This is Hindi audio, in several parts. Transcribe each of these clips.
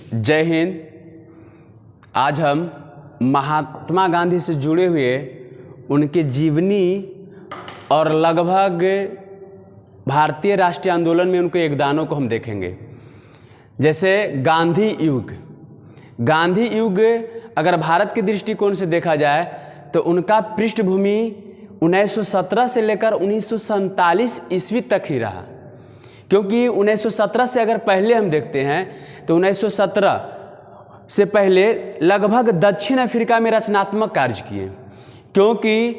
जय हिंद। आज हम महात्मा गांधी से जुड़े हुए उनके जीवनी और लगभग भारतीय राष्ट्रीय आंदोलन में उनके योगदानों को हम देखेंगे। जैसे गांधी युग अगर भारत के दृष्टिकोण से देखा जाए तो उनका पृष्ठभूमि 1917 से लेकर 1947 ईस्वी तक ही रहा, क्योंकि 1917 से अगर पहले हम देखते हैं तो 1917 से पहले लगभग दक्षिण अफ्रीका में रचनात्मक कार्य किए, क्योंकि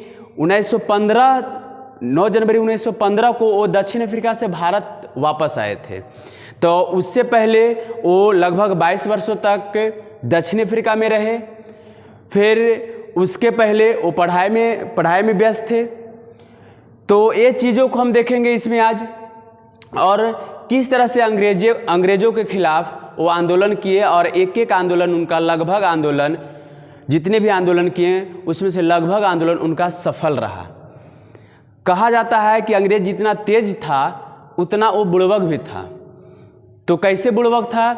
9 जनवरी 1915 को वो दक्षिण अफ्रीका से भारत वापस आए थे। तो उससे पहले वो लगभग 22 वर्षों तक दक्षिण अफ्रीका में रहे। फिर उसके पहले वो पढ़ाई में व्यस्त थे। तो ये चीज़ों को हम देखेंगे इसमें आज, और किस तरह से अंग्रेज़ों के खिलाफ वो आंदोलन किए, और एक एक आंदोलन उनका लगभग आंदोलन जितने भी आंदोलन किए उसमें से लगभग आंदोलन उनका सफल रहा। कहा जाता है कि अंग्रेज जितना तेज था उतना वो बुड़बक भी था। तो कैसे बुड़बक था?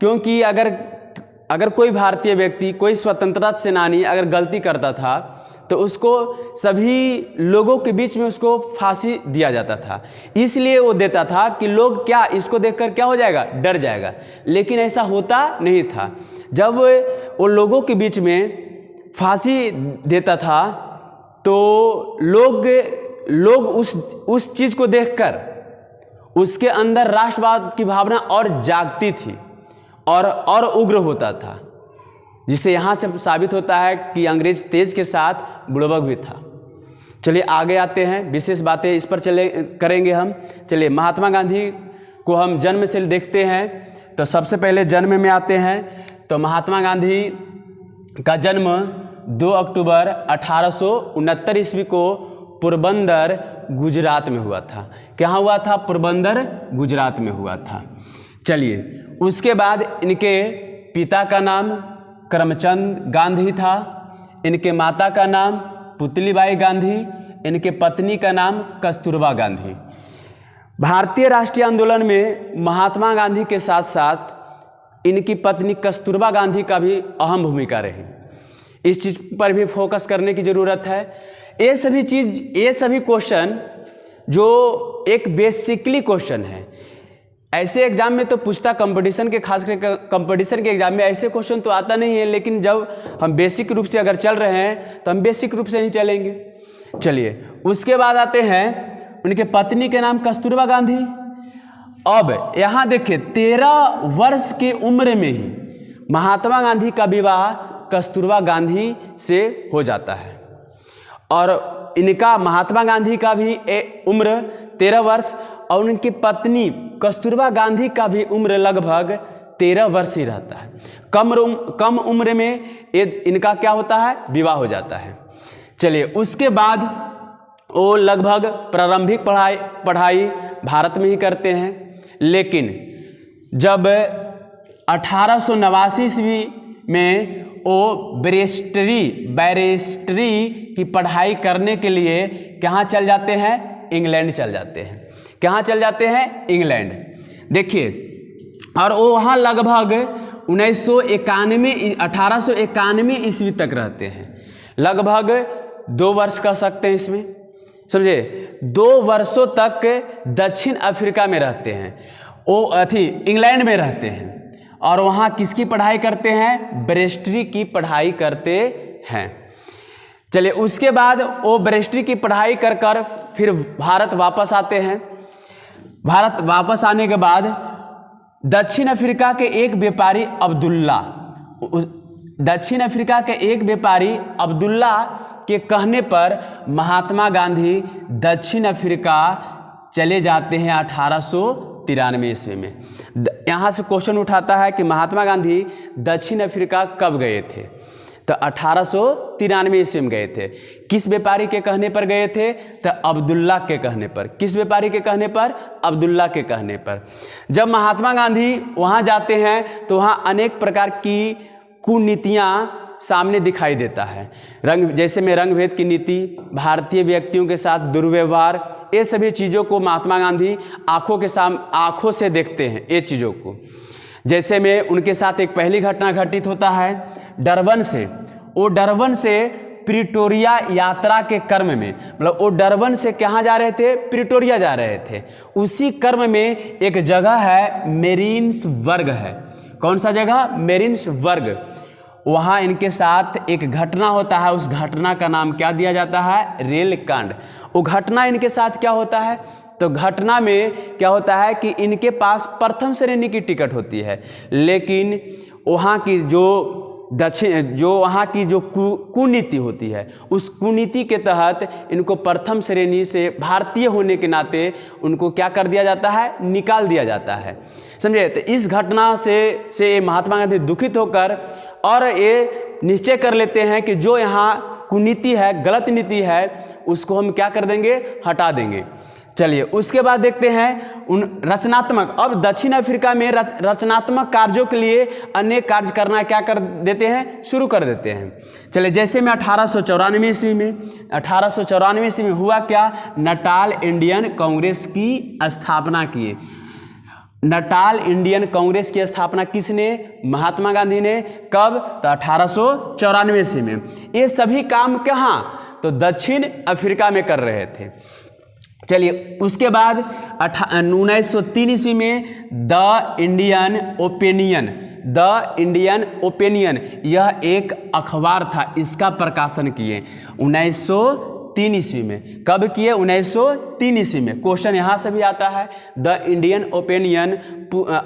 क्योंकि अगर कोई भारतीय व्यक्ति, कोई स्वतंत्रता सेनानी अगर गलती करता था तो उसको सभी लोगों के बीच में उसको फांसी दिया जाता था। इसलिए वो देता था कि लोग क्या इसको देखकर क्या हो जाएगा, डर जाएगा। लेकिन ऐसा होता नहीं था। जब वो लोगों के बीच में फांसी देता था तो लोग उस चीज़ को देखकर उसके अंदर राष्ट्रवाद की भावना और जागती थी और उग्र होता था, जिससे यहाँ से साबित होता है कि अंग्रेज तेज के साथ बुड़बक भी था। चलिए आगे आते हैं, विशेष बातें इस पर करेंगे हम। चलिए महात्मा गांधी को हम जन्म से देखते हैं। तो सबसे पहले जन्म में आते हैं। तो महात्मा गांधी का जन्म 2 अक्टूबर 1869 ईस्वी को पोरबंदर गुजरात में हुआ था। कहाँ हुआ था? पोरबंदर गुजरात में हुआ था। चलिए उसके बाद इनके पिता का नाम करमचंद गांधी था, इनके माता का नाम पुतलीबाई गांधी, इनके पत्नी का नाम कस्तूरबा गांधी। भारतीय राष्ट्रीय आंदोलन में महात्मा गांधी के साथ साथ इनकी पत्नी कस्तूरबा गांधी का भी अहम भूमिका रही। इस चीज़ पर भी फोकस करने की ज़रूरत है। ये सभी क्वेश्चन जो एक बेसिकली क्वेश्चन है, ऐसे एग्जाम में तो पूछता कंपटीशन के, खासकर कंपटीशन के एग्जाम में ऐसे क्वेश्चन तो आता नहीं है, लेकिन जब हम बेसिक रूप से अगर चल रहे हैं तो हम बेसिक रूप से ही चलेंगे। चलिए उसके बाद आते हैं उनके पत्नी के नाम कस्तूरबा गांधी। अब यहाँ देखिए 13 वर्ष की उम्र में ही महात्मा गांधी का विवाह कस्तूरबा गांधी से हो जाता है, और इनका महात्मा गांधी का भी उम्र 13 वर्ष और उनकी पत्नी कस्तूरबा गांधी का भी उम्र लगभग 13 वर्ष ही रहता है। कम उम्र में इनका क्या होता है, विवाह हो जाता है। चलिए उसके बाद वो लगभग प्रारंभिक पढ़ाई भारत में ही करते हैं, लेकिन जब 1889 ईस्वी में वो बैरिस्टरी की पढ़ाई करने के लिए कहाँ चल जाते हैं? इंग्लैंड चल जाते हैं। कहाँ चल जाते हैं? इंग्लैंड। देखिए, और वो वहाँ लगभग 1891 ईस्वी तक रहते हैं। लगभग 2 वर्ष कह सकते हैं इसमें, समझे। 2 वर्षों तक दक्षिण अफ्रीका में रहते हैं, वो इंग्लैंड में रहते हैं, और वहाँ किसकी पढ़ाई करते हैं? बैरिस्टरी की पढ़ाई करते हैं। चलिए उसके बाद वो बैरिस्टरी की पढ़ाई कर फिर भारत वापस आते हैं। भारत वापस आने के बाद दक्षिण अफ्रीका के एक व्यापारी अब्दुल्ला के कहने पर महात्मा गांधी दक्षिण अफ्रीका चले जाते हैं 1893 ईस्वी में। यहाँ से क्वेश्चन उठाता है कि महात्मा गांधी दक्षिण अफ्रीका कब गए थे? तो 1893 ईस्वी में गए थे। किस व्यापारी के कहने पर गए थे? तो अब्दुल्ला के कहने पर। किस व्यापारी के कहने पर? अब्दुल्ला के कहने पर। जब महात्मा गांधी वहाँ जाते हैं तो वहाँ अनेक प्रकार की कुनीतियाँ सामने दिखाई देता है। जैसे में रंग भेद की नीति, भारतीय व्यक्तियों के साथ दुर्व्यवहार, ये सभी चीज़ों को महात्मा गांधी आँखों से देखते हैं ये चीज़ों को। जैसे में उनके साथ एक पहली घटना घटित होता है डरबन से। वो डरबन से प्रिटोरिया यात्रा के क्रम में, मतलब वो डरबन से कहाँ जा रहे थे, प्रिटोरिया जा रहे थे। उसी क्रम में एक जगह है मेरिन्सबर्ग है। कौन सा जगह, मेरिन्सबर्ग। वहाँ इनके साथ एक घटना होता है, उस घटना का नाम क्या दिया जाता है, रेल कांड। वो घटना इनके साथ क्या होता है, तो घटना में क्या होता है कि इनके पास प्रथम श्रेणी की टिकट होती है, लेकिन वहाँ की जो वहाँ की जो कुनीति होती है, उस कुनीति के तहत इनको प्रथम श्रेणी से भारतीय होने के नाते उनको क्या कर दिया जाता है, निकाल दिया जाता है। समझे। तो इस घटना से महात्मा गांधी दुखित होकर और ये निश्चय कर लेते हैं कि जो यहाँ कुनीति है, गलत नीति है, उसको हम क्या कर देंगे, हटा देंगे। चलिए उसके बाद देखते हैं उन रचनात्मक। अब दक्षिण अफ्रीका में रचनात्मक कार्यों के लिए अनेक कार्य करना क्या कर देते हैं, शुरू कर देते हैं। चलिए जैसे में 1894 ईस्वी में हुआ क्या, नटाल इंडियन कांग्रेस की स्थापना किए। नटाल इंडियन कांग्रेस की स्थापना किसने, महात्मा गांधी ने। कब, तो 1894 ईस्वी में। ये सभी काम कहाँ, तो दक्षिण अफ्रीका में कर रहे थे। चलिए उसके बाद 1903 ईस्वी में द इंडियन ओपिनियन यह एक अखबार था, इसका प्रकाशन किए 1903 ईस्वी में। कब किए, 1903 ईस्वी में। क्वेश्चन यहाँ से भी आता है, द इंडियन ओपिनियन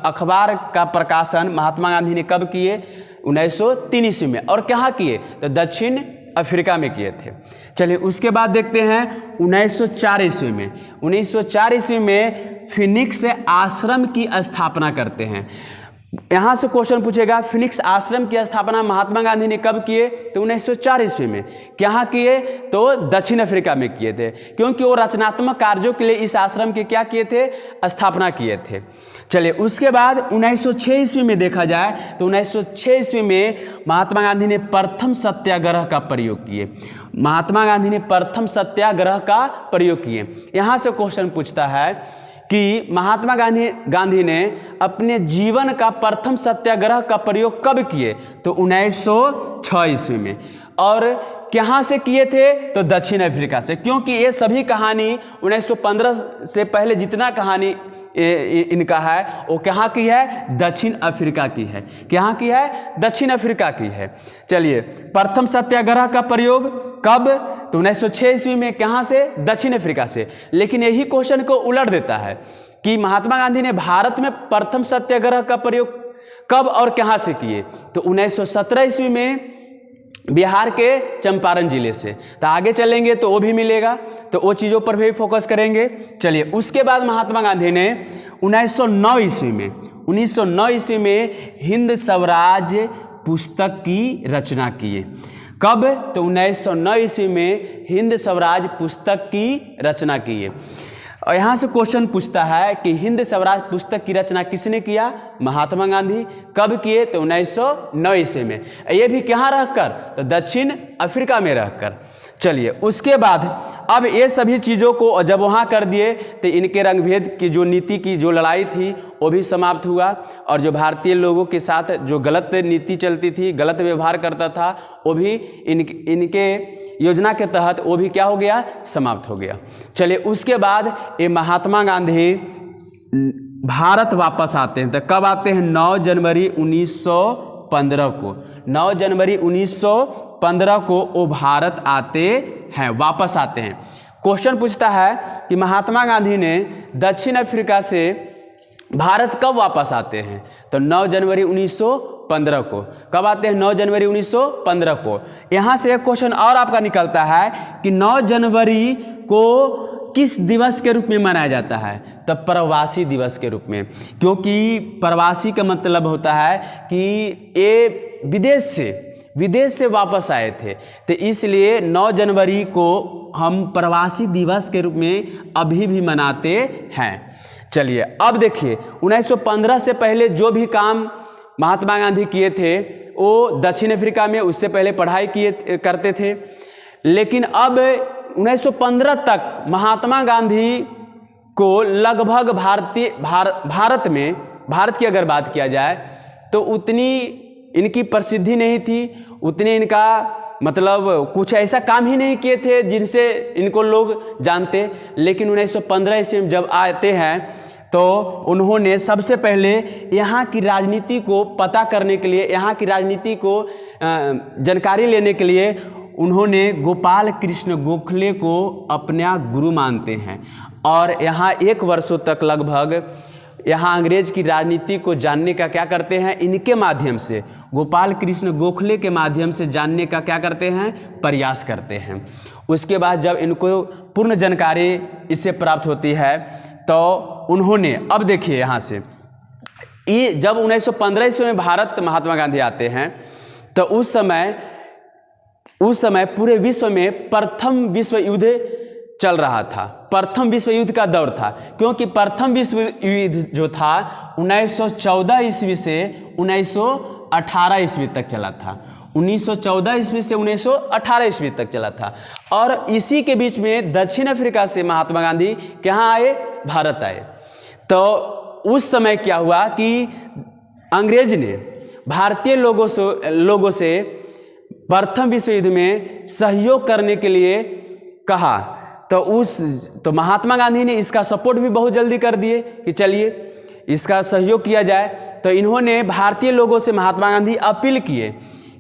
अखबार का प्रकाशन महात्मा गांधी ने कब किए, 1903 ईस्वी में। और कहाँ किए, तो दक्षिण अफ्रीका में किए थे। चलिए उसके बाद देखते हैं 1904 ईस्वी में। 1904 ईस्वी में फिनिक्स आश्रम की स्थापना करते हैं। यहाँ से क्वेश्चन पूछेगा, फिनिक्स आश्रम की स्थापना महात्मा गांधी ने कब किए, तो 1904 ईस्वी में। कहाँ किए, तो दक्षिण अफ्रीका में किए थे, क्योंकि वो रचनात्मक कार्यों के लिए इस आश्रम के क्या किए थे, स्थापना किए थे। चलिए उसके बाद 1906 ईस्वी में देखा जाए तो 1906 ईस्वी में महात्मा गांधी ने प्रथम सत्याग्रह का प्रयोग किए। यहाँ से क्वेश्चन पूछता है कि महात्मा गांधी ने अपने जीवन का प्रथम सत्याग्रह का प्रयोग कब किए, तो 1906 ईस्वी में। और कहाँ से किए थे, तो दक्षिण अफ्रीका से, क्योंकि ये सभी कहानी 1915 से पहले जितना कहानी इनका है वो कहाँ की है, दक्षिण अफ्रीका की है। कहाँ की है, दक्षिण अफ्रीका की है। चलिए प्रथम सत्याग्रह का प्रयोग कब, तो 1906 ईस्वी में। कहाँ से, दक्षिण अफ्रीका से। लेकिन यही क्वेश्चन को उलट देता है कि महात्मा गांधी ने भारत में प्रथम सत्याग्रह का प्रयोग कब और कहाँ से किए, तो 1917 ईस्वी में बिहार के चंपारण जिले से। तो आगे चलेंगे तो वो भी मिलेगा, तो वो चीज़ों पर भी फोकस करेंगे। चलिए उसके बाद महात्मा गांधी ने 1909 ईस्वी में हिंद स्वराज पुस्तक की रचना किए। कब, तो 1909 ईस्वी में हिंद स्वराज पुस्तक की रचना किए। और यहाँ से क्वेश्चन पूछता है कि हिंद स्वराज पुस्तक की रचना किसने किया, महात्मा गांधी। कब किए, तो 1909 ईस्वी में। ये भी कहाँ रहकर, तो दक्षिण अफ्रीका में रहकर। चलिए उसके बाद अब ये सभी चीज़ों को जब वहाँ कर दिए तो इनके रंगभेद की जो नीति की जो लड़ाई थी वो भी समाप्त हुआ, और जो भारतीय लोगों के साथ जो गलत नीति चलती थी, गलत व्यवहार करता था, वो भी इनके योजना के तहत वो भी क्या हो गया, समाप्त हो गया। चलिए उसके बाद ये महात्मा गांधी भारत वापस आते हैं। तो कब आते हैं, 9 जनवरी 1915 को। 9 जनवरी 1915 को वो भारत आते हैं, वापस आते हैं। क्वेश्चन पूछता है कि महात्मा गांधी ने दक्षिण अफ्रीका से भारत कब वापस आते हैं, तो 9 जनवरी 1915 को। कब आते हैं, 9 जनवरी 1915 को। यहाँ से एक क्वेश्चन और आपका निकलता है कि 9 जनवरी को किस दिवस के रूप में मनाया जाता है, तो प्रवासी दिवस के रूप में, क्योंकि प्रवासी का मतलब होता है कि ये विदेश से वापस आए थे, तो इसलिए 9 जनवरी को हम प्रवासी दिवस के रूप में अभी भी मनाते हैं। चलिए अब देखिए 1915 से पहले जो भी काम महात्मा गांधी किए थे वो दक्षिण अफ्रीका में उससे पहले पढ़ाई करते थे, लेकिन अब 1915 तक महात्मा गांधी को लगभग भारत में भारत की अगर बात किया जाए तो उतनी इनकी प्रसिद्धि नहीं थी, उतने इनका मतलब कुछ ऐसा काम ही नहीं किए थे जिनसे इनको लोग जानते। लेकिन 1915 ईस्वी में जब आते हैं तो उन्होंने सबसे पहले यहाँ की राजनीति को पता करने के लिए, यहाँ की राजनीति को जानकारी लेने के लिए उन्होंने गोपाल कृष्ण गोखले को अपना गुरु मानते हैं। और यहाँ 1 वर्षों तक लगभग यहाँ अंग्रेज की राजनीति को जानने का क्या करते हैं, इनके माध्यम से, गोपाल कृष्ण गोखले के माध्यम से जानने का क्या करते हैं, प्रयास करते हैं। उसके बाद जब इनको पूर्ण जानकारी इससे प्राप्त होती है तो उन्होंने, अब देखिए यहाँ से, ये जब 1915 ईस्वी में भारत महात्मा गांधी आते हैं तो उस समय पूरे विश्व में प्रथम विश्व युद्ध चल रहा था, प्रथम विश्व युद्ध का दौर था। क्योंकि प्रथम विश्व युद्ध जो था 1914 ईस्वी से 1918 ईस्वी तक चला था, 1914 ईस्वी से 1918 ईस्वी तक चला था। और इसी के बीच में दक्षिण अफ्रीका से महात्मा गांधी कहाँ आए, भारत आए। तो उस समय क्या हुआ कि अंग्रेज ने भारतीय लोगों से प्रथम विश्व युद्ध में सहयोग करने के लिए कहा। तो महात्मा गांधी ने इसका सपोर्ट भी बहुत जल्दी कर दिए कि चलिए इसका सहयोग किया जाए। तो इन्होंने भारतीय लोगों से, महात्मा गांधी अपील किए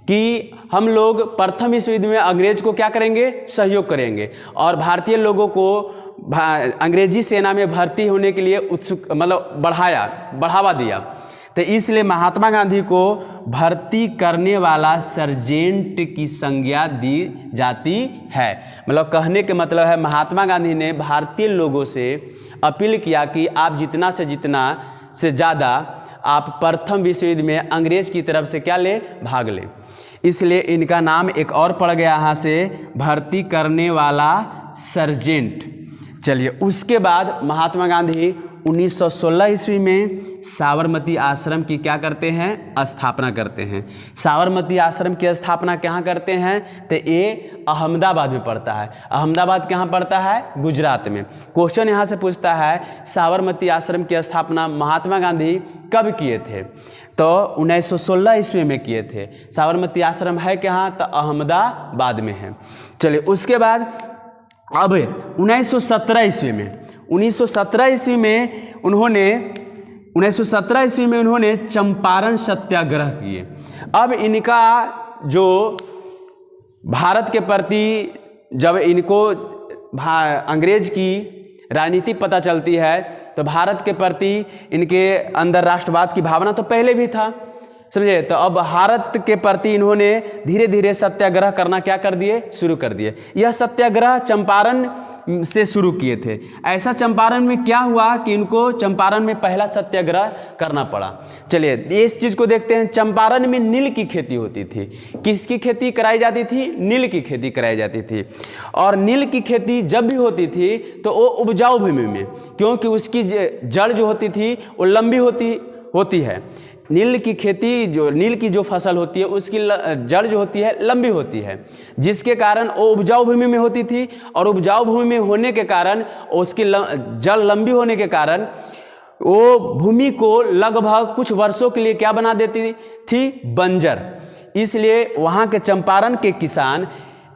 कि हम लोग प्रथम विश्व युद्ध में अंग्रेज को क्या करेंगे, सहयोग करेंगे। और भारतीय लोगों को अंग्रेजी सेना में भर्ती होने के लिए उत्सुक, मतलब बढ़ावा दिया। तो इसलिए महात्मा गांधी को भर्ती करने वाला सर्जेंट की संज्ञा दी जाती है। मतलब कहने के मतलब है, महात्मा गांधी ने भारतीय लोगों से अपील किया कि आप जितना से ज़्यादा आप प्रथम विश्व युद्ध में अंग्रेज की तरफ से क्या ले, भाग लें। इसलिए इनका नाम एक और पड़ गया यहाँ से, भर्ती करने वाला सर्जेंट। चलिए, उसके बाद महात्मा गांधी 1916 ईस्वी में साबरमती आश्रम की क्या करते हैं, स्थापना करते हैं। साबरमती आश्रम की स्थापना कहाँ करते हैं, तो ये अहमदाबाद में पड़ता है। अहमदाबाद कहाँ पड़ता है, गुजरात में। क्वेश्चन यहाँ से पूछता है साबरमती आश्रम की स्थापना महात्मा गांधी कब किए थे, तो 1916 ईस्वी में किए थे। साबरमती आश्रम है कहाँ, तो अहमदाबाद में है। चलिए, उसके बाद अब 1917 ईस्वी में उन्होंने चंपारण सत्याग्रह किए। अब इनका जो भारत के प्रति, जब इनको अंग्रेज की राजनीति पता चलती है तो भारत के प्रति इनके अंदर राष्ट्रवाद की भावना तो पहले भी था, समझे। तो अब भारत के प्रति इन्होंने धीरे धीरे सत्याग्रह करना क्या कर दिए, शुरू कर दिए। यह सत्याग्रह चंपारण से शुरू किए थे। ऐसा चंपारण में क्या हुआ कि इनको चंपारण में पहला सत्याग्रह करना पड़ा। चलिए, इस चीज़ को देखते हैं। चंपारण में नील की खेती होती थी। किसकी खेती कराई जाती थी, नील की खेती कराई जाती थी। और नील की खेती जब भी होती थी तो वो उपजाऊ भूमि में, क्योंकि उसकी जड़ जो होती थी वो लंबी होती है। नील की जो फसल होती है उसकी जड़ जो होती है लंबी होती है, जिसके कारण वो उपजाऊ भूमि में होती थी। और उपजाऊ भूमि में होने के कारण, उसकी जड़ लंबी होने के कारण वो भूमि को लगभग कुछ वर्षों के लिए क्या बना देती थी, बंजर। इसलिए वहाँ के चंपारण के किसान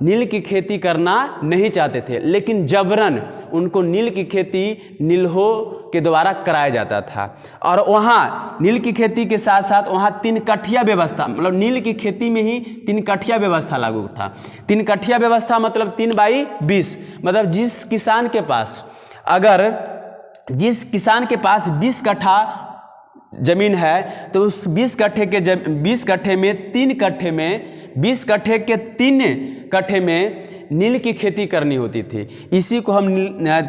नील की खेती करना नहीं चाहते थे, लेकिन जबरन उनको नील की खेती नील्हो के द्वारा कराया जाता था। और वहाँ नील की खेती के साथ साथ वहाँ 3 कठिया व्यवस्था, मतलब नील की खेती में ही 3 कठिया व्यवस्था लागू था। 3 कठिया व्यवस्था मतलब 3/20, मतलब जिस किसान के पास 20 कट्ठा जमीन है तो उस 20 कट्ठे में 3 कट्ठे में 20 कट्ठे के 3 कट्ठे में नील की खेती करनी होती थी। इसी को हम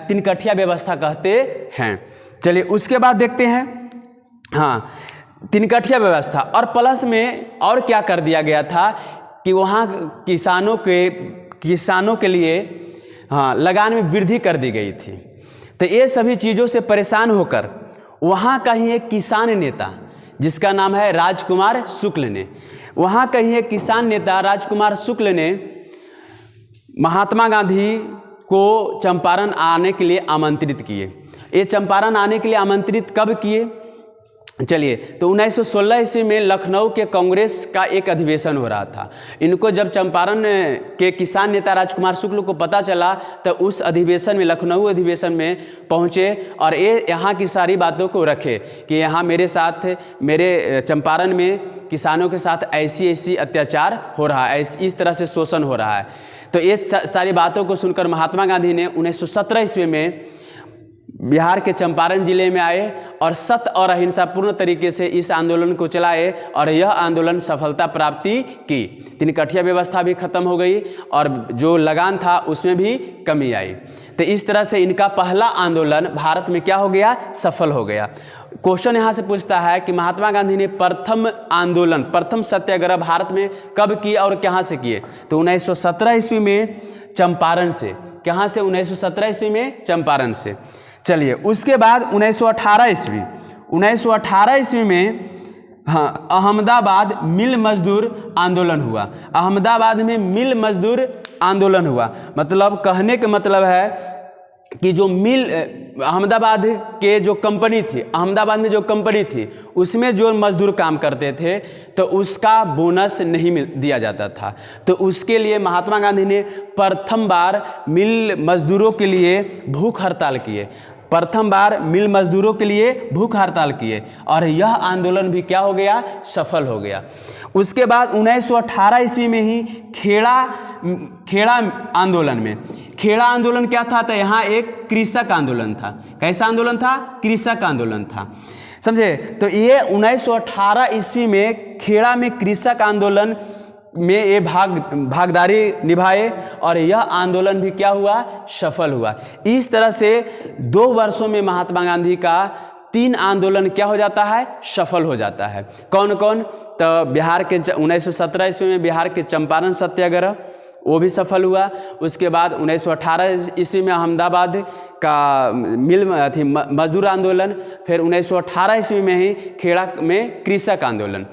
3 कठिया व्यवस्था कहते हैं। चलिए, उसके बाद देखते हैं, हाँ, 3 कठिया व्यवस्था। और प्लस में और क्या कर दिया गया था कि वहाँ किसानों के लिए लगान में वृद्धि कर दी गई थी। तो ये सभी चीज़ों से परेशान होकर वहाँ का ही एक किसान नेता, जिसका नाम है राजकुमार शुक्ल ने, वहाँ का ही एक किसान नेता राजकुमार शुक्ल ने महात्मा गांधी को चंपारण आने के लिए आमंत्रित किए। ये चंपारण आने के लिए आमंत्रित कब किए, चलिए, तो 1916 ईस्वी में लखनऊ के कांग्रेस का एक अधिवेशन हो रहा था। इनको जब चंपारण के किसान नेता राजकुमार शुक्ल को पता चला तो उस अधिवेशन में, लखनऊ अधिवेशन में पहुँचे और ये यहाँ की सारी बातों को रखे कि यहाँ मेरे साथ, मेरे चंपारण में किसानों के साथ ऐसी ऐसी अत्याचार हो रहा है, इस तरह से शोषण हो रहा है। तो ये सारी बातों को सुनकर महात्मा गांधी ने 1917 ईस्वी में बिहार के चंपारण जिले में आए और सत्य और अहिंसापूर्ण तरीके से इस आंदोलन को चलाए और यह आंदोलन सफलता प्राप्ति की। तिनकठिया व्यवस्था भी खत्म हो गई और जो लगान था उसमें भी कमी आई। तो इस तरह से इनका पहला आंदोलन भारत में क्या हो गया, सफल हो गया। क्वेश्चन यहाँ से पूछता है कि महात्मा गांधी ने प्रथम आंदोलन, प्रथम सत्याग्रह भारत में कब किए और कहाँ से किए? तो 1917 ईस्वी में चंपारण से। कहाँ से? 1917 ईस्वी में चंपारण से। चलिए, उसके बाद 1918 ईस्वी में हाँ, अहमदाबाद मिल मजदूर आंदोलन हुआ। अहमदाबाद में मिल मजदूर आंदोलन हुआ, मतलब कहने का मतलब है कि जो मिल, अहमदाबाद के जो कंपनी थी, अहमदाबाद में जो कंपनी थी उसमें जो मजदूर काम करते थे तो उसका बोनस नहीं दिया जाता था। तो उसके लिए महात्मा गांधी ने प्रथम बार मिल मजदूरों के लिए भूख हड़ताल किए। प्रथम बार मिल मजदूरों के लिए भूख हड़ताल किए और यह आंदोलन भी क्या हो गया, सफल हो गया। उसके बाद 1918 ईस्वी में ही खेड़ा आंदोलन में, खेड़ा आंदोलन क्या था? तो यहाँ एक कृषक आंदोलन था। कैसा आंदोलन था? कृषक आंदोलन था, समझे। तो ये 1918 ईस्वी में खेड़ा में कृषक आंदोलन में ये भागीदारी निभाए और यह आंदोलन भी क्या हुआ, सफल हुआ। इस तरह से 2 वर्षों में महात्मा गांधी का 3 आंदोलन क्या हो जाता है, सफल हो जाता है। कौन कौन? तो बिहार के 1917 ईस्वी में बिहार के चंपारण सत्याग्रह, वो भी सफल हुआ। उसके बाद 1918 ईस्वी में अहमदाबाद का मिल मजदूर आंदोलन, फिर 1918 ईस्वी में ही खेड़ा में कृषक आंदोलन।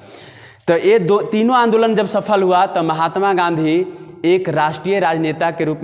तो ये तीनों आंदोलन जब सफल हुआ तो महात्मा गांधी एक राष्ट्रीय राजनेता के रूप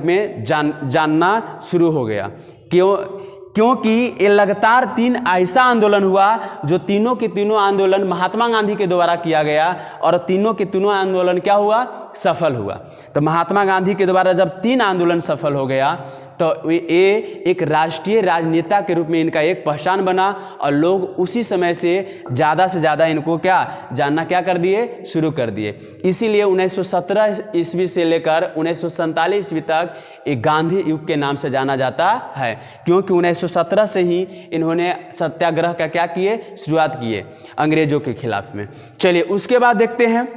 में जानना शुरू हो गया। क्योंकि ये लगातार 3 ऐसा आंदोलन हुआ जो तीनों के तीनों आंदोलन महात्मा गांधी के द्वारा किया गया और तीनों के तीनों आंदोलन क्या हुआ, सफल हुआ। तो महात्मा गांधी के द्वारा जब 3 आंदोलन सफल हो गया तो ये एक राष्ट्रीय राजनेता के रूप में इनका एक पहचान बना और लोग उसी समय से ज़्यादा इनको क्या जानना क्या कर दिए, शुरू कर दिए। इसीलिए 1917 ईस्वी से लेकर 1947 ईस्वी तक एक गांधी युग के नाम से जाना जाता है, क्योंकि 1917 से ही इन्होंने सत्याग्रह का क्या किए, शुरुआत किए अंग्रेजों के खिलाफ में। चलिए, उसके बाद देखते हैं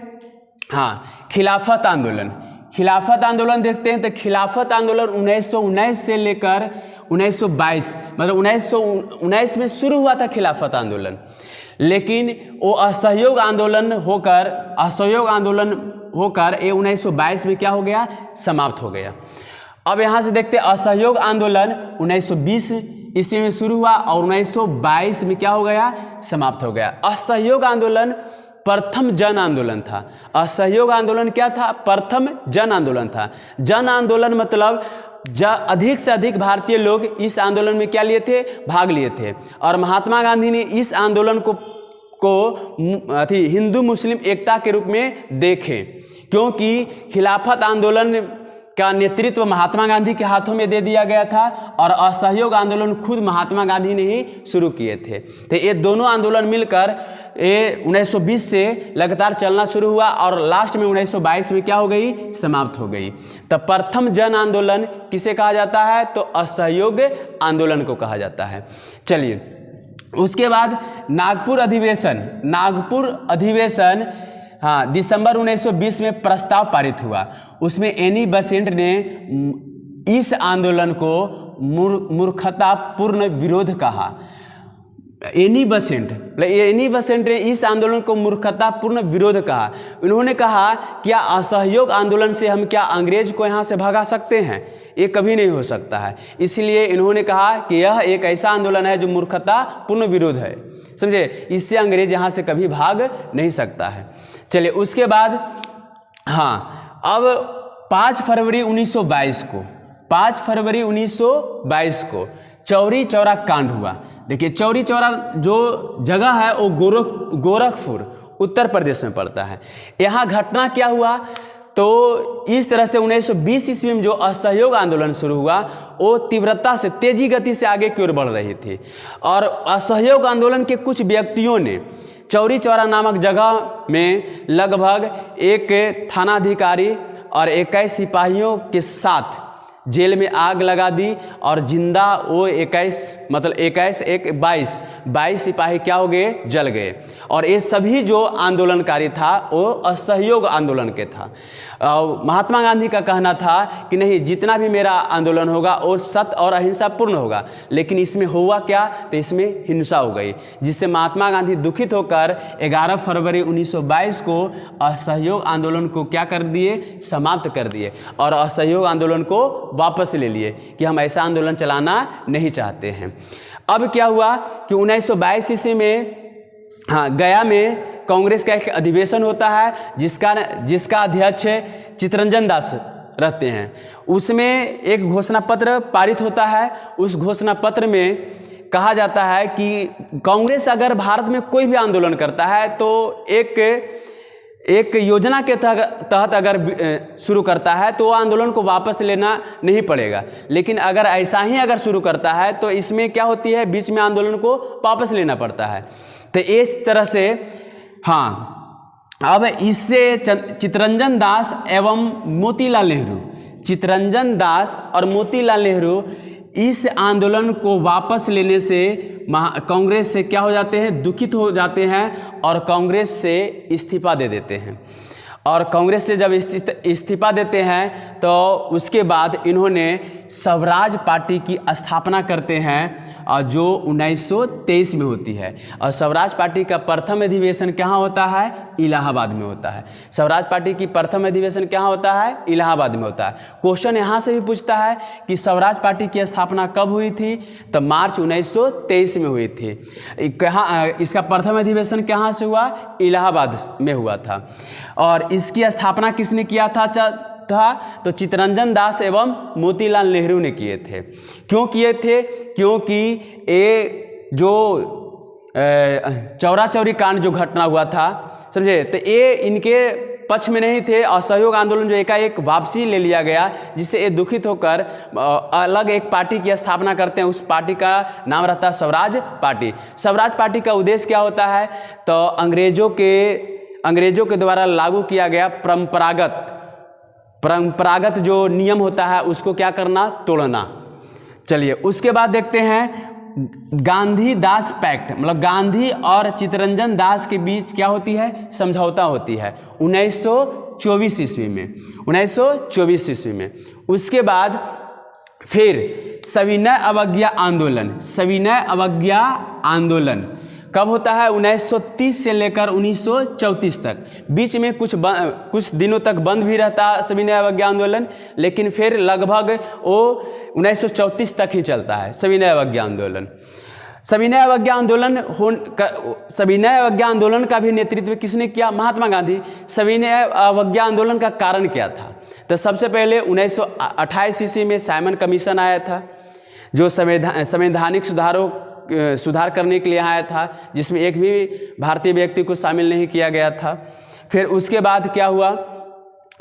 हाँ, खिलाफत आंदोलन। खिलाफत आंदोलन देखते हैं। तो खिलाफत आंदोलन 1919 से लेकर 1922, मतलब 1919 में शुरू हुआ था खिलाफत आंदोलन, लेकिन वो असहयोग आंदोलन होकर ये 1922 में क्या हो गया, समाप्त हो गया। अब यहाँ से देखते हैं, असहयोग आंदोलन 1920 ईस्वी में शुरू हुआ और 1922 में क्या हो गया, समाप्त हो गया। असहयोग आंदोलन प्रथम जन आंदोलन था। असहयोग आंदोलन क्या था, प्रथम जन आंदोलन था। जन आंदोलन मतलब अधिक से अधिक भारतीय लोग इस आंदोलन में क्या लिए थे, भाग लिए थे। और महात्मा गांधी ने इस आंदोलन को हिंदू मुस्लिम एकता के रूप में देखे, क्योंकि खिलाफत आंदोलन का नेतृत्व महात्मा गांधी के हाथों में दे दिया गया था और असहयोग आंदोलन खुद महात्मा गांधी ने ही शुरू किए थे। तो ये दोनों आंदोलन मिलकर ये 1920 से लगातार चलना शुरू हुआ और लास्ट में 1922 में क्या हो गई, समाप्त हो गई। तब प्रथम जन आंदोलन किसे कहा जाता है, तो असहयोग आंदोलन को कहा जाता है। चलिए, उसके बाद नागपुर अधिवेशन हाँ, दिसंबर 1920 में प्रस्ताव पारित हुआ। उसमें एनी बेसेंट ने इस आंदोलन को मूर्खतापूर्ण विरोध कहा। एनी बेसेंट ने इस आंदोलन को मूर्खतापूर्ण विरोध कहा। उन्होंने कहा, क्या असहयोग आंदोलन से हम क्या अंग्रेज को यहाँ से भगा सकते हैं? ये कभी नहीं हो सकता है। इसलिए इन्होंने कहा कि यह एक ऐसा आंदोलन है जो मूर्खतापूर्ण विरोध है, समझे, इससे अंग्रेज यहाँ से कभी भाग नहीं सकता है। चलिए, उसके बाद हाँ, अब 5 फरवरी 1922 को चौरी चौरा कांड हुआ। देखिए चौरी चौरा जो जगह है वो गोरखपुर उत्तर प्रदेश में पड़ता है। यहाँ घटना क्या हुआ, तो इस तरह से 1920 ईस्वी में जो असहयोग आंदोलन शुरू हुआ वो तीव्रता से तेजी गति से आगे की ओर बढ़ रही थी और असहयोग आंदोलन के कुछ व्यक्तियों ने चौरी चौरा नामक जगह में लगभग एक थानाधिकारी और 21 सिपाहियों के साथ जेल में आग लगा दी और जिंदा वो 22 सिपाही क्या हो गए, जल गए। और ये सभी जो आंदोलनकारी था वो असहयोग आंदोलन के था। महात्मा गांधी का कहना था कि नहीं, जितना भी मेरा आंदोलन होगा वो सत्य और अहिंसा पूर्ण होगा, लेकिन इसमें हुआ क्या, तो इसमें हिंसा हो गई, जिससे महात्मा गांधी दुखित होकर 11 फरवरी 1922 को असहयोग आंदोलन को क्या कर दिए, समाप्त कर दिए और असहयोग आंदोलन को वापस ले लिए कि हम ऐसा आंदोलन चलाना नहीं चाहते हैं। अब क्या हुआ कि 1922 ईस्वी में गया में कांग्रेस का एक अधिवेशन होता है जिसका अध्यक्ष चित्तरंजन दास रहते हैं। उसमें एक घोषणा पत्र पारित होता है। उस घोषणा पत्र में कहा जाता है कि कांग्रेस अगर भारत में कोई भी आंदोलन करता है तो एक योजना के तहत अगर शुरू करता है तो आंदोलन को वापस लेना नहीं पड़ेगा, लेकिन अगर ऐसा ही अगर शुरू करता है तो इसमें क्या होती है, बीच में आंदोलन को वापस लेना पड़ता है। तो इस तरह से अब इससे चित्तरंजन दास एवं मोतीलाल नेहरू, चित्तरंजन दास और मोतीलाल नेहरू इस आंदोलन को वापस लेने से कांग्रेस से क्या हो जाते हैं, दुखित हो जाते हैं और कांग्रेस से इस्तीफा दे देते हैं। और कांग्रेस से जब इस्तीफा देते हैं तो उसके बाद इन्होंने स्वराज पार्टी की स्थापना करते हैं जो 1923 में होती है। और स्वराज पार्टी का प्रथम अधिवेशन कहाँ होता है, इलाहाबाद में होता है। स्वराज पार्टी की प्रथम अधिवेशन कहाँ होता है, इलाहाबाद में होता है। क्वेश्चन यहाँ से भी पूछता है कि स्वराज पार्टी की स्थापना कब हुई थी, तो मार्च 1923 में हुई थी। कहाँ इसका प्रथम अधिवेशन कहाँ से हुआ, इलाहाबाद में हुआ था। और इसकी स्थापना किसने किया था तो चित्तरंजन दास एवं मोतीलाल नेहरू ने किए थे। क्यों किए थे, क्योंकि ये जो चौरा चौरी कांड जो घटना हुआ था, समझे, तो ये इनके पक्ष में नहीं थे। असहयोग आंदोलन जो एकाएक वापसी ले लिया गया, जिससे ये दुखित होकर अलग एक पार्टी की स्थापना करते हैं। उस पार्टी का नाम रहता है स्वराज पार्टी। स्वराज पार्टी का उद्देश्य क्या होता है, तो अंग्रेजों के द्वारा लागू किया गया परंपरागत जो नियम होता है उसको क्या करना, तोड़ना। चलिए उसके बाद देखते हैं गांधी दास पैक्ट, मतलब गांधी और चित्तरंजन दास के बीच क्या होती है, समझौता होती है 1924 ईस्वी में, 1924 ईस्वी में। उसके बाद फिर सविनय अवज्ञा आंदोलन कब होता है, 1930 से लेकर 1934 तक। बीच में कुछ दिनों तक बंद भी रहता सविनय अवज्ञा आंदोलन, लेकिन फिर लगभग वो 1934 तक ही चलता है सविनय अवज्ञा आंदोलन। सविनय अवज्ञा आंदोलन का भी नेतृत्व किसने किया, महात्मा गांधी। सविनय अवज्ञा आंदोलन का कारण क्या था, तो सबसे पहले 1928 ईस्वी में साइमन कमीशन आया था जो संवैधानिक सुधार करने के लिए आया था, जिसमें एक भी भारतीय व्यक्ति को शामिल नहीं किया गया था। फिर उसके बाद क्या हुआ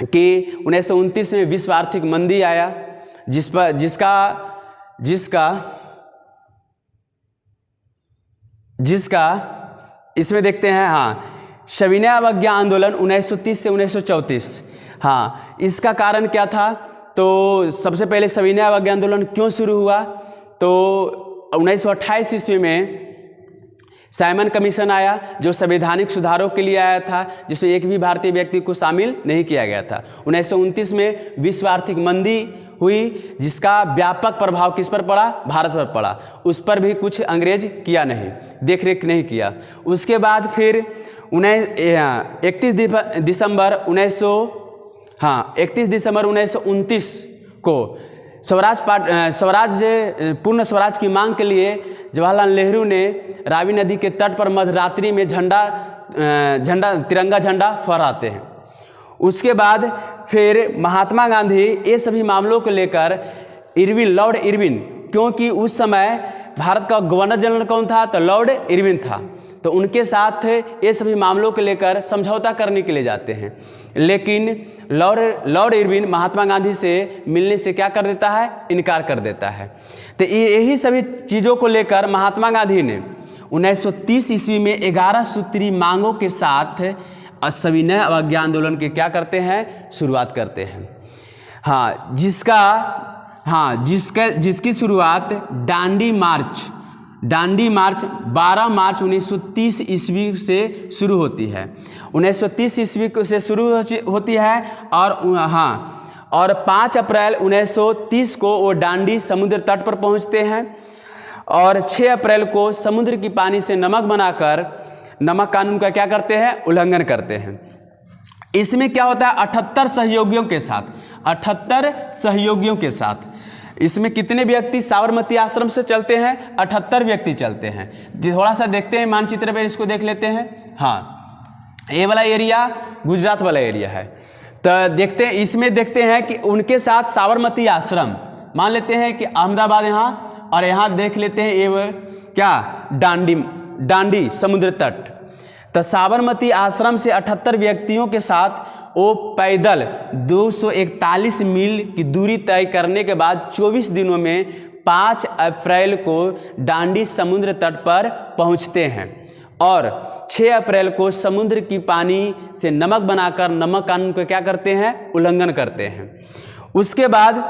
कि 1929 में विश्व आर्थिक मंदी आया, जिसका इसमें देखते हैं सविनय अवज्ञा आंदोलन 1930 से 1934। इसका कारण क्या था, तो सबसे पहले सविनय अवज्ञा आंदोलन क्यों शुरू हुआ, तो 1928 ईस्वी में साइमन कमीशन आया जो संवैधानिक सुधारों के लिए आया था, जिसमें एक भी भारतीय व्यक्ति को शामिल नहीं किया गया था। 1929 में विश्व आर्थिक मंदी हुई, जिसका व्यापक प्रभाव किस पर पड़ा, भारत पर पड़ा। उस पर भी कुछ अंग्रेज किया नहीं, देखरेख नहीं किया। उसके बाद फिर 31 दिसंबर 1929 को पूर्ण स्वराज की मांग के लिए जवाहरलाल नेहरू ने रावी नदी के तट पर मध्यरात्रि में तिरंगा झंडा फहराते हैं। उसके बाद फिर महात्मा गांधी ये सभी मामलों को लेकर लॉर्ड इरविन, क्योंकि उस समय भारत का गवर्नर जनरल कौन था? तो लॉर्ड इरविन था। तो उनके साथ ये सभी मामलों को लेकर समझौता करने के लिए जाते हैं, लेकिन लॉर्ड इरविन महात्मा गांधी से मिलने से क्या कर देता है? इनकार कर देता है। तो यही सभी चीज़ों को लेकर महात्मा गांधी ने 1930 ईस्वी में 11 सूत्री मांगों के साथ सविनय अवज्ञा आंदोलन के क्या करते हैं? शुरुआत करते हैं। जिसकी शुरुआत दांडी मार्च 12 मार्च 1930 ईस्वी से शुरू होती है। 1930 ईस्वी से शुरू होती है और 5 अप्रैल 1930 को वो दांडी समुद्र तट पर पहुंचते हैं और 6 अप्रैल को समुद्र की पानी से नमक बनाकर नमक कानून का क्या करते हैं? उल्लंघन करते हैं। इसमें क्या होता है? 78 सहयोगियों के साथ इसमें कितने व्यक्ति साबरमती आश्रम से चलते हैं? 78 व्यक्ति चलते हैं। थोड़ा सा देखते हैं मानचित्र पर, इसको देख लेते हैं। ये वाला एरिया गुजरात वाला एरिया है। तो देखते हैं, इसमें देखते हैं कि उनके साथ साबरमती आश्रम, मान लेते हैं कि अहमदाबाद यहाँ, और यहाँ देख लेते हैं ये क्या? दांडी समुद्र तट। तो साबरमती आश्रम से 78 व्यक्तियों के साथ वो पैदल 241 मील की दूरी तय करने के बाद 24 दिनों में 5 अप्रैल को दांडी समुद्र तट पर पहुंचते हैं और 6 अप्रैल को समुद्र की पानी से नमक बनाकर नमक कानून को क्या करते हैं? उल्लंघन करते हैं। उसके बाद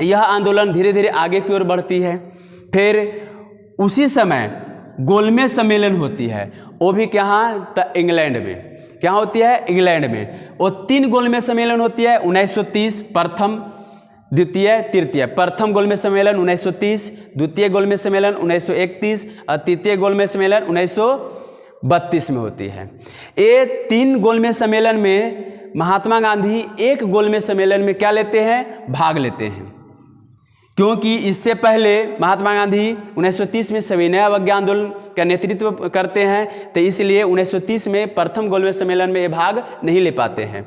यह आंदोलन धीरे धीरे आगे की ओर बढ़ती है। फिर उसी समय गोलमेज सम्मेलन होती है, वो भी कहाँ? तो इंग्लैंड में। क्या होती है? इंग्लैंड में। वो 3 गोलमेज सम्मेलन होती है। 1930 प्रथम, द्वितीय, तृतीय। प्रथम गोलमेज सम्मेलन 1930, द्वितीय गोलमेज सम्मेलन 1931 और तृतीय गोलमेज सम्मेलन 1932 में होती है। ये 3 गोलमेज सम्मेलन में महात्मा गांधी एक गोलमेज सम्मेलन में क्या लेते हैं? भाग लेते हैं, क्योंकि इससे पहले महात्मा गांधी 1930 में सविनय अवज्ञा आंदोलन का नेतृत्व करते हैं, तो इसलिए 1930 में प्रथम गोलमेज सम्मेलन में ये भाग नहीं ले पाते हैं।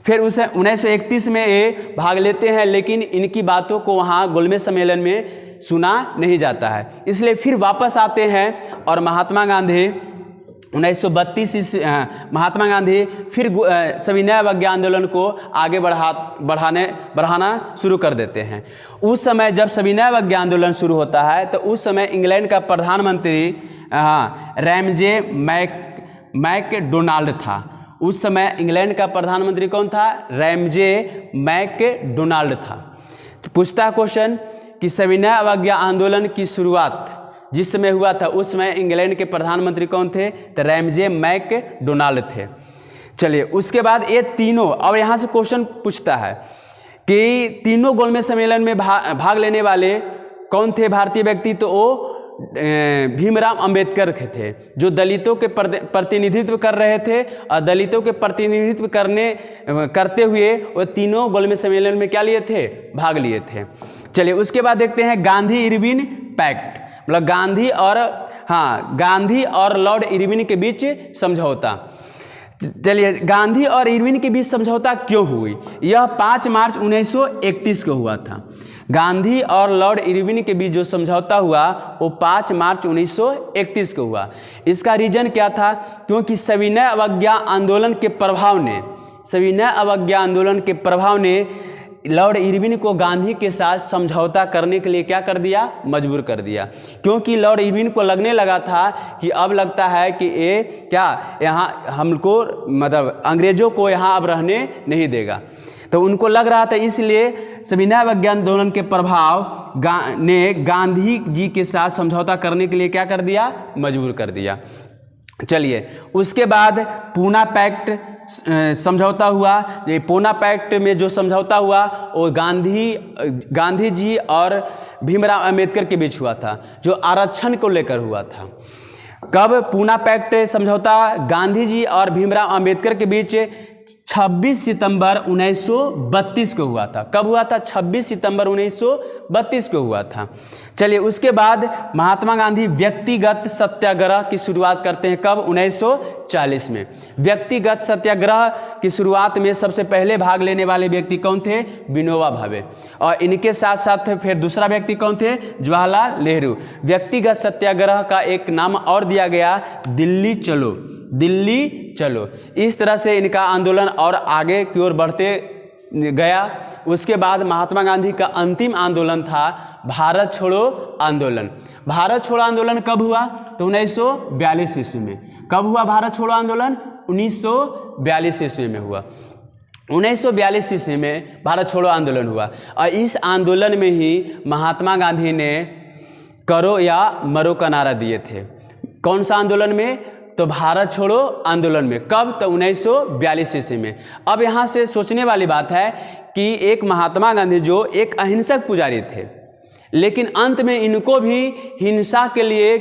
फिर उसे 1931 में ये भाग लेते हैं, लेकिन इनकी बातों को वहाँ गोलमेज सम्मेलन में सुना नहीं जाता है, इसलिए फिर वापस आते हैं और महात्मा गांधी 1932 महात्मा गांधी फिर सविनय अवज्ञा आंदोलन को आगे बढ़ाना शुरू कर देते हैं। उस समय जब सविनय अवज्ञा आंदोलन शुरू होता है तो उस समय इंग्लैंड का प्रधानमंत्री रैमजे मैकडोनाल्ड था। उस समय इंग्लैंड का प्रधानमंत्री कौन था? रैमजे मैकडोनाल्ड था। तो पूछता है क्वेश्चन कि सविनय अवज्ञा आंदोलन की शुरुआत जिस समय हुआ था उस समय इंग्लैंड के प्रधानमंत्री कौन थे? तो रैमजे मैकडोनाल्ड थे। चलिए, उसके बाद ये तीनों, और यहाँ से क्वेश्चन पूछता है कि तीनों गोलमेज सम्मेलन में भाग लेने वाले कौन थे भारतीय व्यक्ति? तो वो भीमराव अंबेडकर थे, जो दलितों के प्रतिनिधित्व कर रहे थे, और दलितों के प्रतिनिधित्व करते हुए वो तीनों गोलमेज सम्मेलन में क्या लिए थे? भाग लिए थे। चलिए, उसके बाद देखते हैं गांधी इरविन पैक्ट, मतलब गांधी और लॉर्ड इरविन के बीच समझौता। चलिए, गांधी और इरविन के बीच समझौता क्यों हुई? यह 5 मार्च 1931 को हुआ था। गांधी और लॉर्ड इरविन के बीच जो समझौता हुआ वो 5 मार्च 1931 को हुआ। इसका रीजन क्या था? क्योंकि सविनय अवज्ञा आंदोलन के प्रभाव ने लॉर्ड इरविन को गांधी के साथ समझौता करने के लिए क्या कर दिया? मजबूर कर दिया। क्योंकि लॉर्ड इरविन को लगने लगा था कि अब लगता है कि ये क्या यहाँ हमको, मतलब अंग्रेजों को यहाँ अब रहने नहीं देगा। तो उनको लग रहा था, इसलिए सविनय अवज्ञा आंदोलन के प्रभाव ने गांधी जी के साथ समझौता करने के लिए क्या कर दिया? मजबूर कर दिया। चलिए, उसके बाद पूना पैक्ट समझौता हुआ। ये पूना पैक्ट में जो समझौता हुआ वो गांधी जी और भीमराव अंबेडकर के बीच हुआ था, जो आरक्षण को लेकर हुआ था। कब पूना पैक्ट समझौता गांधी जी और भीमराव अंबेडकर के बीच 26 सितंबर 1932 को हुआ था। कब हुआ था? 26 सितंबर 1932 को हुआ था। चलिए, उसके बाद महात्मा गांधी व्यक्तिगत सत्याग्रह की शुरुआत करते हैं। कब? 1940 में। व्यक्तिगत सत्याग्रह की शुरुआत में सबसे पहले भाग लेने वाले व्यक्ति कौन थे? विनोबा भावे। और इनके साथ साथ फिर दूसरा व्यक्ति कौन थे? जवाहरलाल नेहरू। व्यक्तिगत सत्याग्रह का एक नाम और दिया गया, दिल्ली चलो, दिल्ली चलो। इस तरह से इनका आंदोलन और आगे की ओर बढ़ते गया। उसके बाद महात्मा गांधी का अंतिम आंदोलन था भारत छोड़ो आंदोलन। भारत छोड़ो आंदोलन कब हुआ? तो 1942 ईस्वी में। कब हुआ भारत छोड़ो आंदोलन? 1942 ईस्वी में हुआ। 1942 ईस्वी में भारत छोड़ो आंदोलन हुआ। और इस आंदोलन में ही महात्मा गांधी ने करो या मरो का नारा दिए थे। कौन सा आंदोलन में? तो भारत छोड़ो आंदोलन में। कब? तो 1942 ईस्वी में। अब यहाँ से सोचने वाली बात है कि एक महात्मा गांधी जो एक अहिंसक पुजारी थे, लेकिन अंत में इनको भी हिंसा के लिए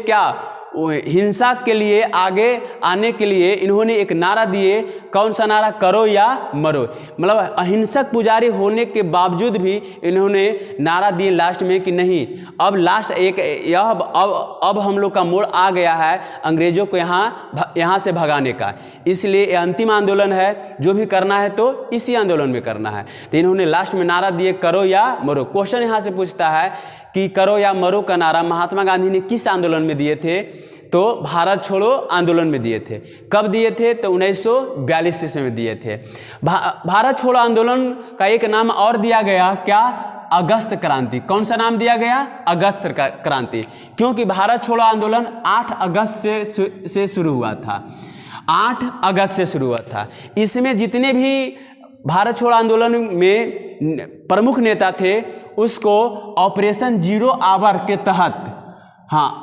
हिंसा के लिए आगे आने के लिए इन्होंने एक नारा दिए। कौन सा नारा? करो या मरो। मतलब अहिंसक पुजारी होने के बावजूद भी इन्होंने नारा दिए लास्ट में कि नहीं, अब लास्ट एक यह अब हम लोग का मोड़ आ गया है अंग्रेजों को यहाँ से भगाने का। इसलिए अंतिम आंदोलन है, जो भी करना है तो इसी आंदोलन में करना है। तो इन्होंने लास्ट में नारा दिए करो या मरो। क्वेश्चन यहाँ से पूछता है कि करो या मरो का नारा महात्मा गांधी ने किस आंदोलन में दिए थे? तो भारत छोड़ो आंदोलन में दिए थे। कब दिए थे? तो 1942 ईस्वी में दिए थे। भारत छोड़ो आंदोलन का एक नाम और दिया गया, क्या? अगस्त क्रांति। कौन सा नाम दिया गया? अगस्त क्रांति। क्योंकि भारत छोड़ो आंदोलन 8 अगस्त से शुरू हुआ था। 8 अगस्त से शुरू हुआ था। इसमें जितने भी भारत छोड़ो आंदोलन में प्रमुख नेता थे, उसको ऑपरेशन जीरो आवर के तहत,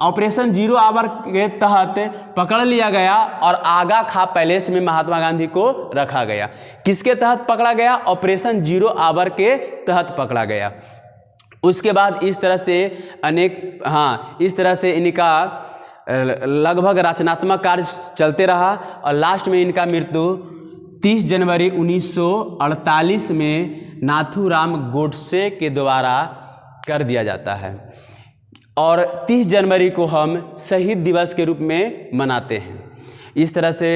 ऑपरेशन जीरो आवर के तहत पकड़ लिया गया और आगा खा पैलेस में महात्मा गांधी को रखा गया। किसके तहत पकड़ा गया? ऑपरेशन जीरो आवर के तहत पकड़ा गया। उसके बाद इस तरह से इस तरह से इनका लगभग रचनात्मक कार्य चलते रहा और लास्ट में इनका मृत्यु 30 जनवरी 1948 में नाथूराम गोडसे के द्वारा कर दिया जाता है। और 30 जनवरी को हम शहीद दिवस के रूप में मनाते हैं। इस तरह से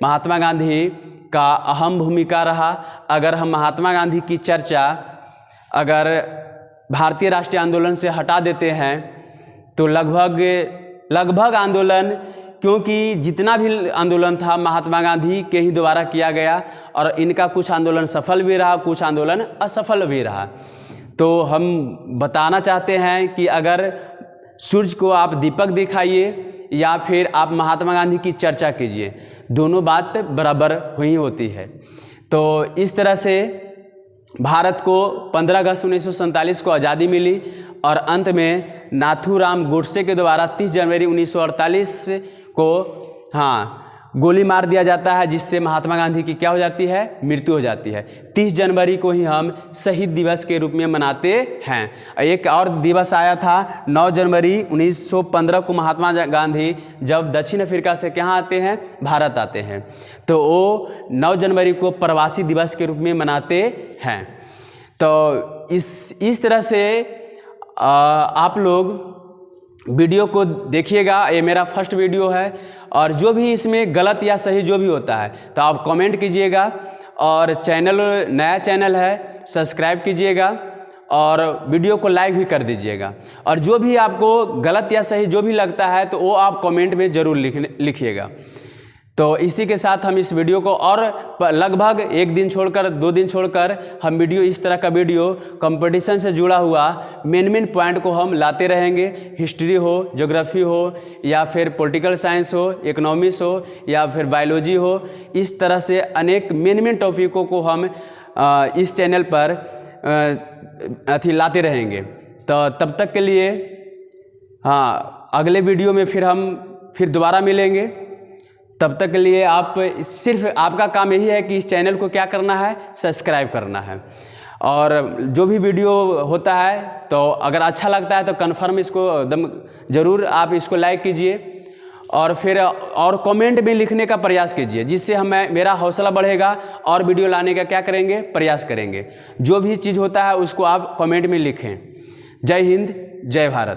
महात्मा गांधी का अहम भूमिका रहा। अगर हम महात्मा गांधी की चर्चा अगर भारतीय राष्ट्रीय आंदोलन से हटा देते हैं तो लगभग आंदोलन, क्योंकि जितना भी आंदोलन था महात्मा गांधी के ही द्वारा किया गया और इनका कुछ आंदोलन सफल भी रहा, कुछ आंदोलन असफल भी रहा। तो हम बताना चाहते हैं कि अगर सूर्य को आप दीपक दिखाइए या फिर आप महात्मा गांधी की चर्चा कीजिए, दोनों बात बराबर हुई होती है। तो इस तरह से भारत को 15 अगस्त 1947 को आज़ादी मिली और अंत में नाथूराम गोडसे के द्वारा 30 जनवरी 1948 को गोली मार दिया जाता है, जिससे महात्मा गांधी की क्या हो जाती है? मृत्यु हो जाती है। 30 जनवरी को ही हम शहीद दिवस के रूप में मनाते हैं। एक और दिवस आया था 9 जनवरी 1915 को महात्मा गांधी जब दक्षिण अफ्रीका से कहाँ आते हैं? भारत आते हैं। तो वो 9 जनवरी को प्रवासी दिवस के रूप में मनाते हैं। तो इस तरह से आप लोग वीडियो को देखिएगा। ये मेरा फर्स्ट वीडियो है और जो भी इसमें गलत या सही जो भी होता है तो आप कमेंट कीजिएगा। और नया चैनल है, सब्सक्राइब कीजिएगा और वीडियो को लाइक भी कर दीजिएगा। और जो भी आपको गलत या सही जो भी लगता है तो वो आप कमेंट में ज़रूर लिखिएगा। तो इसी के साथ हम इस वीडियो को और लगभग 1 दिन छोड़कर 2 दिन छोड़कर हम वीडियो इस तरह का वीडियो कंपटीशन से जुड़ा हुआ मेन पॉइंट को हम लाते रहेंगे। हिस्ट्री हो, ज्योग्राफी हो या फिर पॉलिटिकल साइंस हो, इकोनॉमिक्स हो या फिर बायोलॉजी हो, इस तरह से अनेक मेन टॉपिकों को हम इस चैनल पर लाते रहेंगे। तो तब तक के लिए अगले वीडियो में फिर दोबारा मिलेंगे। तब तक के लिए सिर्फ आपका काम यही है कि इस चैनल को क्या करना है? सब्सक्राइब करना है। और जो भी वीडियो होता है तो अगर अच्छा लगता है तो कन्फर्म इसको एकदम ज़रूर आप इसको लाइक कीजिए और फिर और कमेंट में लिखने का प्रयास कीजिए, जिससे मेरा हौसला बढ़ेगा और वीडियो लाने का क्या करेंगे, प्रयास करेंगे। जो भी चीज़ होता है उसको आप कमेंट में लिखें। जय हिंद, जय भारत।